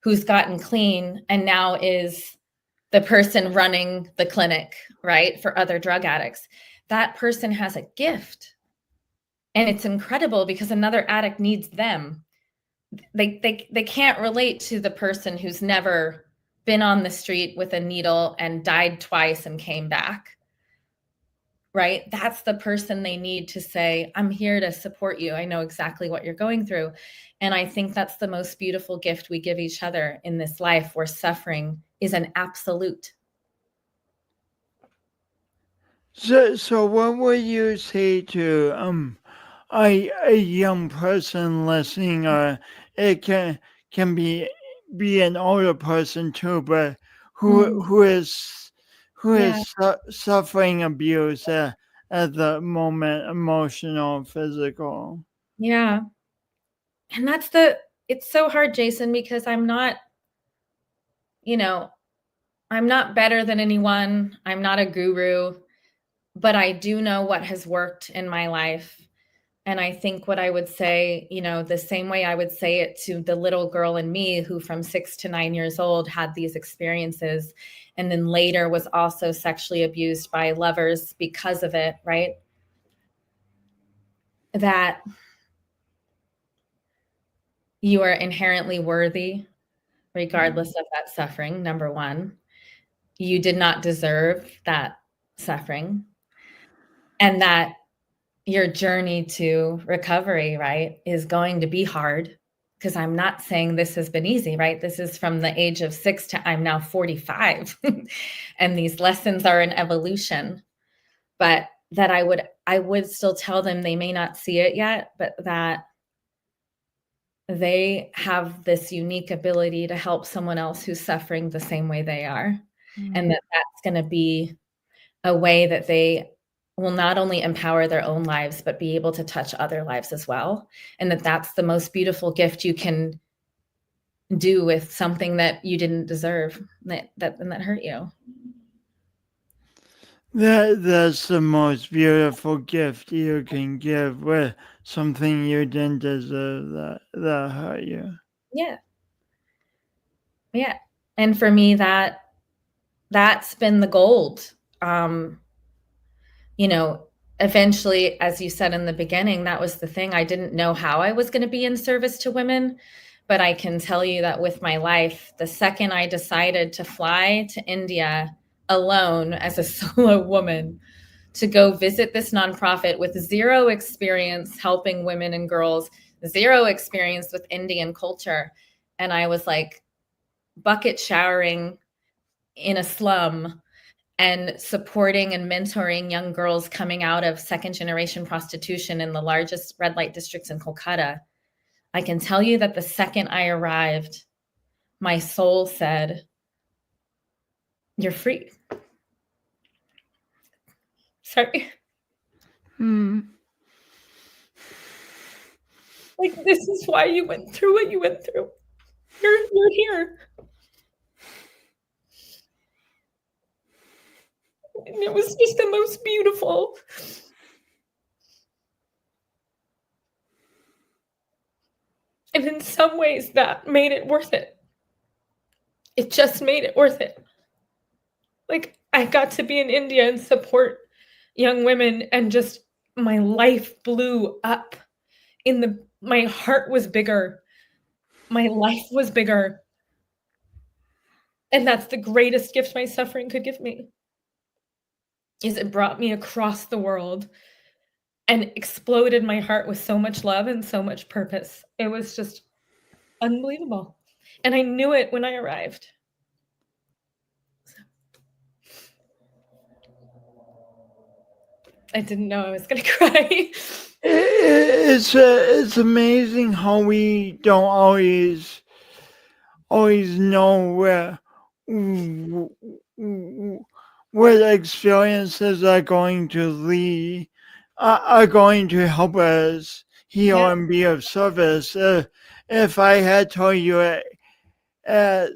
who's gotten clean and now is the person running the clinic, right? For other drug addicts. That person has a gift. And it's incredible because another addict needs them. They can't relate to the person who's never been on the street with a needle and died twice and came back, right? That's the person they need to say, I'm here to support you. I know exactly what you're going through. And I think that's the most beautiful gift we give each other in this life where suffering is an absolute. So what would you say to a young person listening, or it can be an older person too, but who is Yeah. suffering abuse at the moment, emotional, physical? Yeah. And it's so hard, Jason, because I'm not, you know, I'm not better than anyone. I'm not a guru, but I do know what has worked in my life. And I think what I would say, you know, the same way I would say it to the little girl in me who from 6 to 9 years old had these experiences and then later was also sexually abused by lovers because of it, right? That you are inherently worthy regardless of that suffering, number one. You did not deserve that suffering. And that your journey to recovery, right, is going to be hard, because I'm not saying this has been easy, right? This is from the age of 6 to I'm now 45. And these lessons are an evolution. But that I would still tell them they may not see it yet, but that they have this unique ability to help someone else who's suffering the same way they are. And that's going to be a way that they will not only empower their own lives, but be able to touch other lives as well. And that's the most beautiful gift you can do with something that you didn't deserve, that hurt you. That's the most beautiful gift you can give, with something you didn't deserve that hurt you. Yeah. Yeah. And for me, that's been the gold. You know, eventually, as you said in the beginning, that was the thing. I didn't know how I was going to be in service to women, but I can tell you that with my life, the second I decided to fly to India alone as a solo woman to go visit this nonprofit with zero experience helping women and girls, zero experience with Indian culture. And I was like bucket showering in a slum and supporting and mentoring young girls coming out of second generation prostitution in the largest red light districts in Kolkata. I can tell you that the second I arrived, my soul said, "You're free." Sorry. Like, this is why you went through what you went through. You're here. And it was just the most beautiful. And in some ways that made it worth it. It just made it worth it. Like, I got to be in India and support young women, and just my life blew up. My heart was bigger. My life was bigger. And that's the greatest gift my suffering could give me. Is it brought me across the world and exploded my heart with so much love and so much purpose. It was just unbelievable. And I knew it when I arrived. I didn't know I was going to cry. It's amazing how we don't always know where experiences are going to lead, are going to help us heal Yeah. and be of service. If I had told you at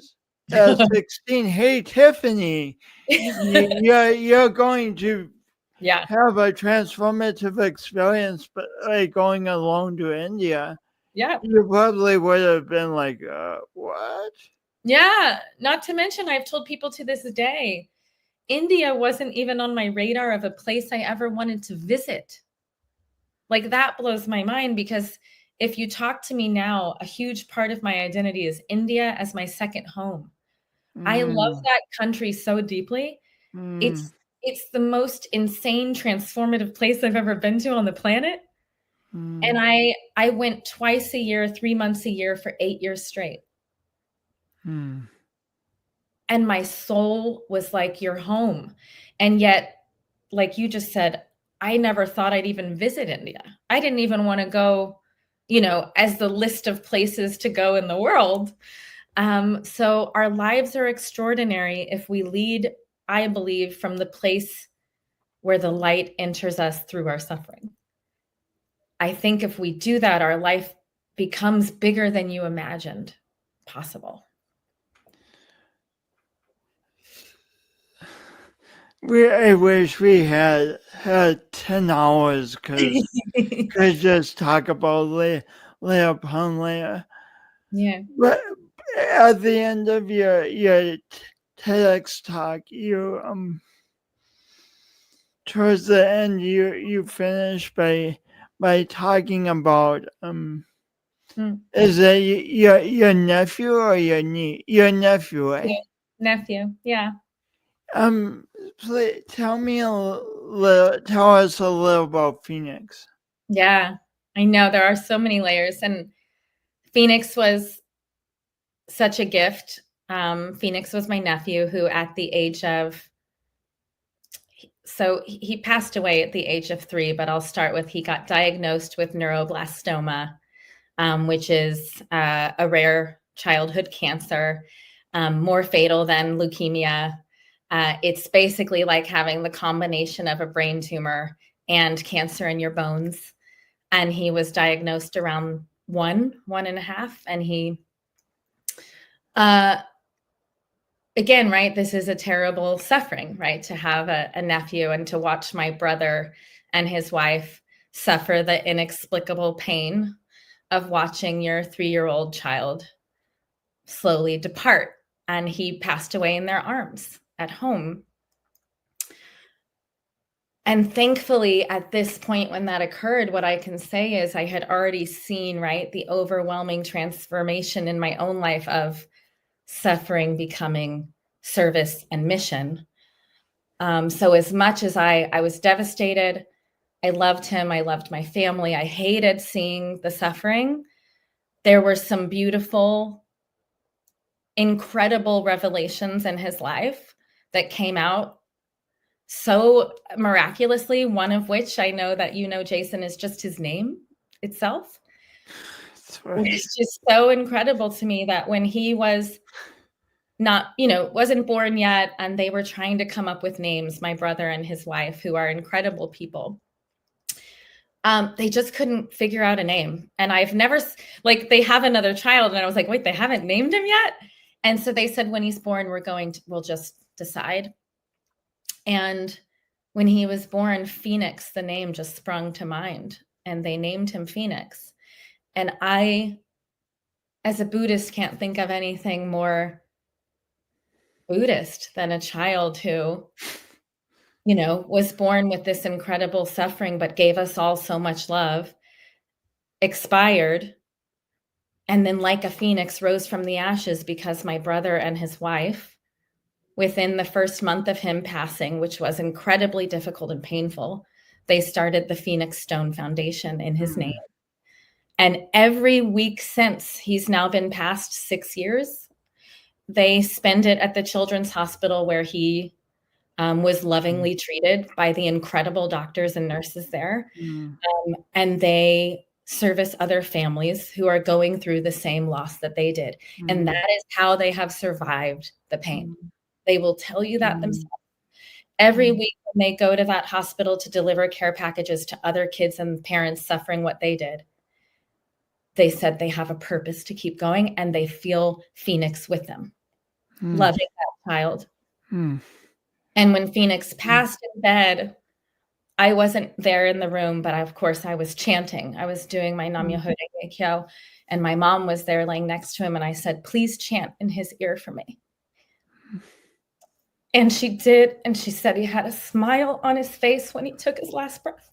16, hey Tiffany, you're going to Yeah. have a transformative experience, but like going alone to India, Yeah. you probably would have been like, what? Yeah. Not to mention, I've told people to this day, India wasn't even on my radar of a place I ever wanted to visit. Like, that blows my mind, because if you talk to me now, a huge part of my identity is India as my second home. I love that country so deeply. Mm. It's the most insane, transformative place I've ever been to on the planet. And I went twice a year, 3 months a year for 8 years straight. And my soul was like, you're home. And yet, like you just said, I never thought I'd even visit India. I didn't even want to go, as the list of places to go in the world. So our lives are extraordinary if we lead, I believe, from the place where the light enters us through our suffering. I think if we do that, our life becomes bigger than you imagined possible. I wish we had 10 hours because could just talk about layer upon layer. Yeah. But at the end of your TEDx talk, you towards the end you finish by talking about is it your nephew or your niece? Your nephew, right? Yeah. Nephew, yeah. Please tell us a little about Phoenix. Yeah, I know there are so many layers, and Phoenix was such a gift. Phoenix was my nephew who at the age of, so he passed away at the age of 3, but I'll start with, he got diagnosed with neuroblastoma, which is a rare childhood cancer, more fatal than leukemia. It's basically like having the combination of a brain tumor and cancer in your bones. And he was diagnosed around 1.5, and he, again, right, this is a terrible suffering, right, to have a nephew and to watch my brother and his wife suffer the inexplicable pain of watching your 3-year-old child slowly depart. And he passed away in their arms at home. And thankfully, at this point when that occurred, what I can say is I had already seen, right, the overwhelming transformation in my own life of suffering becoming service and mission. So as much as I was devastated, I loved him, I loved my family, I hated seeing the suffering. There were some beautiful, incredible revelations in his life that came out so miraculously, one of which I know that Jason, is just his name itself. It's just so incredible to me that when he was not, wasn't born yet, and they were trying to come up with names, my brother and his wife, who are incredible people, they just couldn't figure out a name. And I've never, they have another child, and I was like, wait, they haven't named him yet? And so they said, when he's born, we'll just decide. And when he was born, Phoenix, the name just sprung to mind, and they named him Phoenix. And I, as a Buddhist, can't think of anything more Buddhist than a child who, was born with this incredible suffering, but gave us all so much love, expired, and then like a phoenix rose from the ashes, because my brother and his wife, within the first month of him passing, which was incredibly difficult and painful, they started the Phoenix Stone Foundation in his name. And every week since, he's now been past 6 years, they spend it at the children's hospital where he was lovingly treated by the incredible doctors and nurses there. And they service other families who are going through the same loss that they did. And that is how they have survived the pain. They will tell you that themselves. Every week when they go to that hospital to deliver care packages to other kids and parents suffering what they did, they said they have a purpose to keep going, and they feel Phoenix with them, loving that child. And when Phoenix passed in bed, I wasn't there in the room, but of course I was chanting. I was doing my Nam Myoho Renge Kyo, and my mom was there laying next to him, and I said, please chant in his ear for me. And she did, and she said he had a smile on his face when he took his last breath.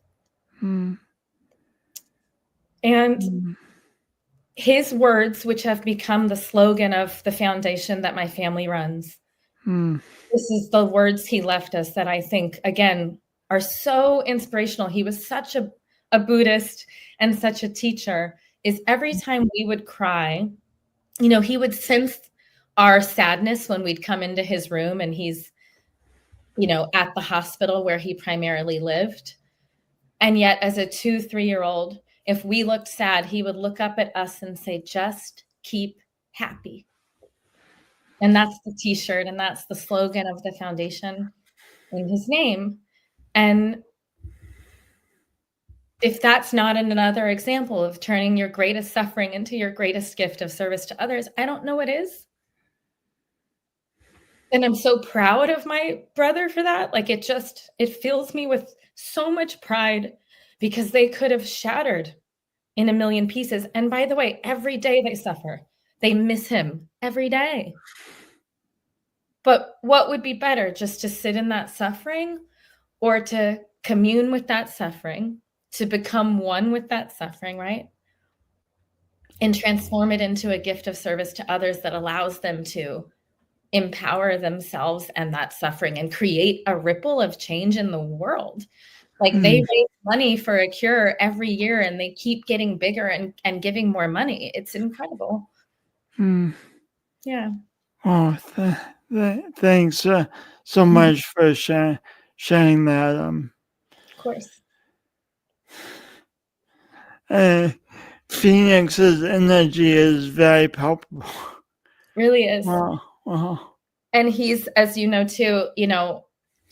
And his words, which have become the slogan of the foundation that my family runs, this is the words he left us that I think, again, are so inspirational. He was such a Buddhist and such a teacher, is every time we would cry, you know, he would sense our sadness when we'd come into his room, and he's, you know, at the hospital where he primarily lived. And yet as a 2-3-year-old, if we looked sad, he would look up at us and say, just keep happy. And that's the t-shirt, and that's the slogan of the foundation in his name. And if that's not another example of turning your greatest suffering into your greatest gift of service to others, I don't know what is. And I'm so proud of my brother for that. Like, it fills me with so much pride, because they could have shattered in a million pieces. And by the way, every day they suffer. They miss him every day. But what would be better, just to sit in that suffering, or to commune with that suffering, to become one with that suffering, right? And transform it into a gift of service to others that allows them to empower themselves and that suffering and create a ripple of change in the world. Like, they raise money for a cure every year, and they keep getting bigger and giving more money. It's incredible. Yeah. Oh, thanks so much for sharing that. Of course. Phoenix's energy is very palpable. Really is. Wow. And he's, as you know, too, you know,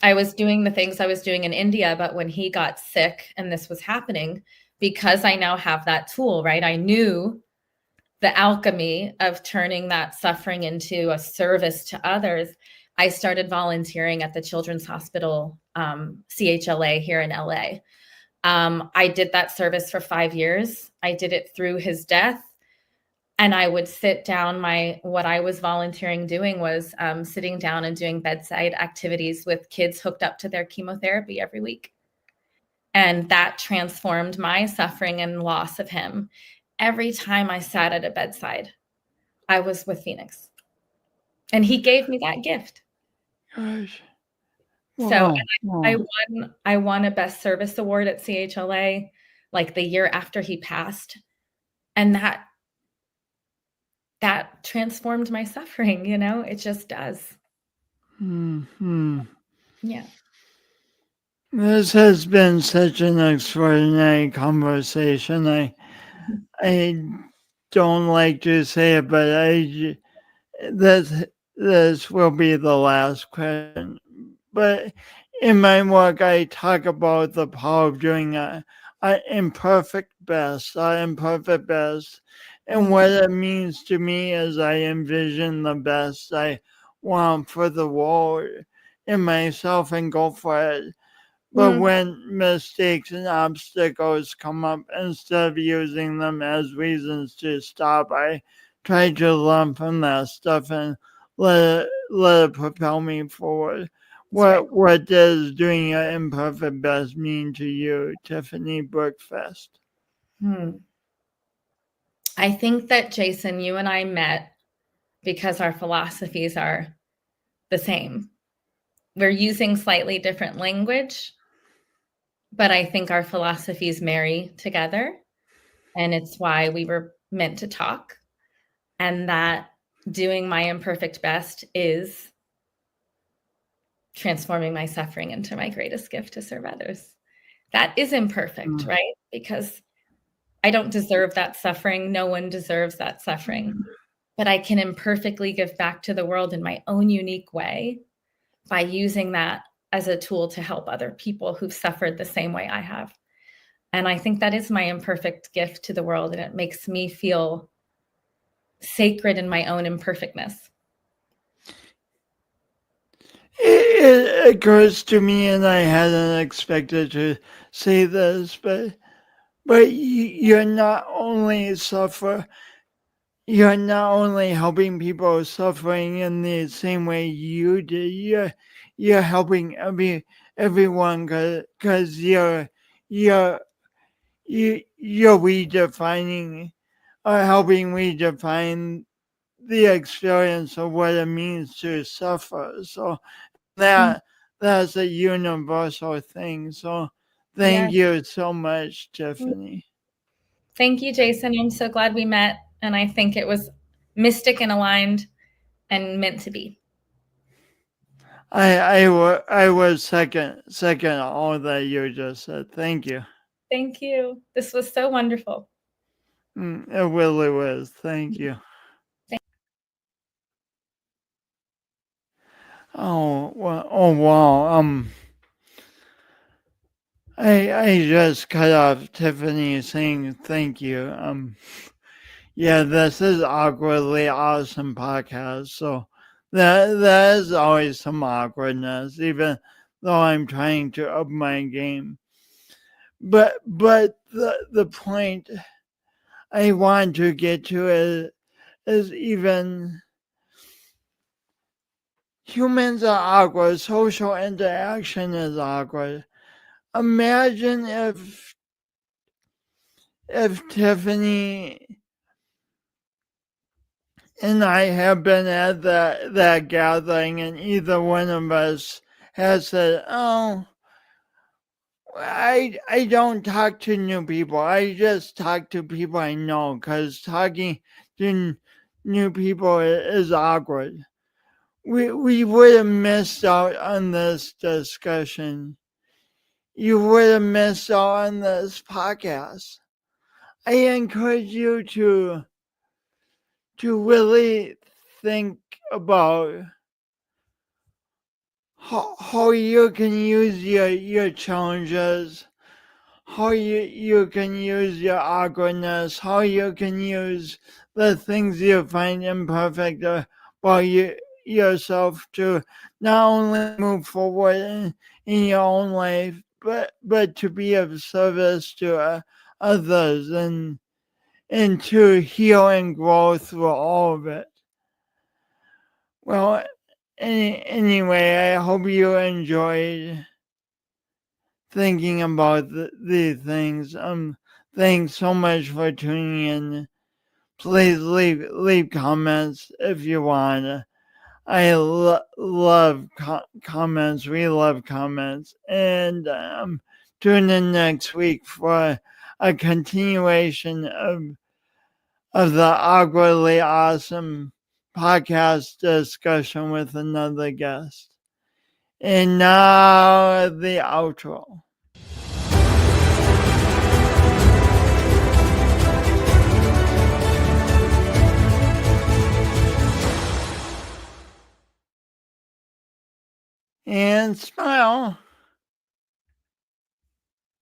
I was doing the things I was doing in India, but when he got sick and this was happening, because I now have that tool, right? I knew the alchemy of turning that suffering into a service to others. I started volunteering at the Children's Hospital, CHLA here in LA. I did that service for 5 years. I did it through his death. And I would sit down. What I was volunteering doing was sitting down and doing bedside activities with kids hooked up to their chemotherapy every week. And that transformed my suffering and loss of him. Every time I sat at a bedside, I was with Phoenix. And he gave me that gift. Gosh. So I won a Best Service Award at CHLA, like the year after he passed. And that transformed my suffering, you know, it just does. Yeah. This has been such an extraordinary conversation. I don't like to say it, but this will be the last question. But in my work, I talk about the power of doing an imperfect best, and what it means to me as I envision the best I want for the world and myself, and go for it. But when mistakes and obstacles come up, instead of using them as reasons to stop, I try to learn from that stuff and let it propel me forward. What does doing an imperfect best mean to you, Tiffani Brooke Fest? I think that, Jason, you and I met because our philosophies are the same. We're using slightly different language, but I think our philosophies marry together. And it's why we were meant to talk. And that doing my imperfect best is transforming my suffering into my greatest gift to serve others. That is imperfect, right? Because I don't deserve that suffering. No one deserves that suffering. But I can imperfectly give back to the world in my own unique way by using that as a tool to help other people who've suffered the same way I have. And I think that is my imperfect gift to the world. And it makes me feel sacred in my own imperfectness. It occurs to me, and I hadn't expected to say this, but you're not only you're not only helping people suffering in the same way you did. You're helping everyone because you're redefining or helping redefine the experience of what it means to suffer. So that's a universal thing. So thank you so much, Tiffany. Thank you, Jason. I'm so glad we met. And I think it was mystic and aligned and meant to be. I was second all that you just said. Thank you. Thank you. This was so wonderful. It really was. Thank you. Oh wow. I just cut off Tiffany saying thank you. Yeah, this is awkwardly awesome podcast. So there is always some awkwardness, even though I'm trying to up my game. But the point I want to get to is even humans are awkward. Social interaction is awkward. Imagine if Tiffany and I have been at that gathering and either one of us has said, oh, I don't talk to new people. I just talk to people I know because talking to new people is awkward. We would have missed out on this discussion. You would have missed out on this podcast. I encourage you to really think about how you can use your challenges, how you can use your awkwardness, how you can use the things you find imperfect about yourself to not only move forward in your own life, but to be of service to others and to heal and grow through all of it. Well, anyway, I hope you enjoyed thinking about these things. Thanks so much for tuning in. Please leave comments if you want. I love comments. We love comments. And tune in next week for a continuation of the awkwardly awesome podcast discussion with another guest. And now the outro. And smile.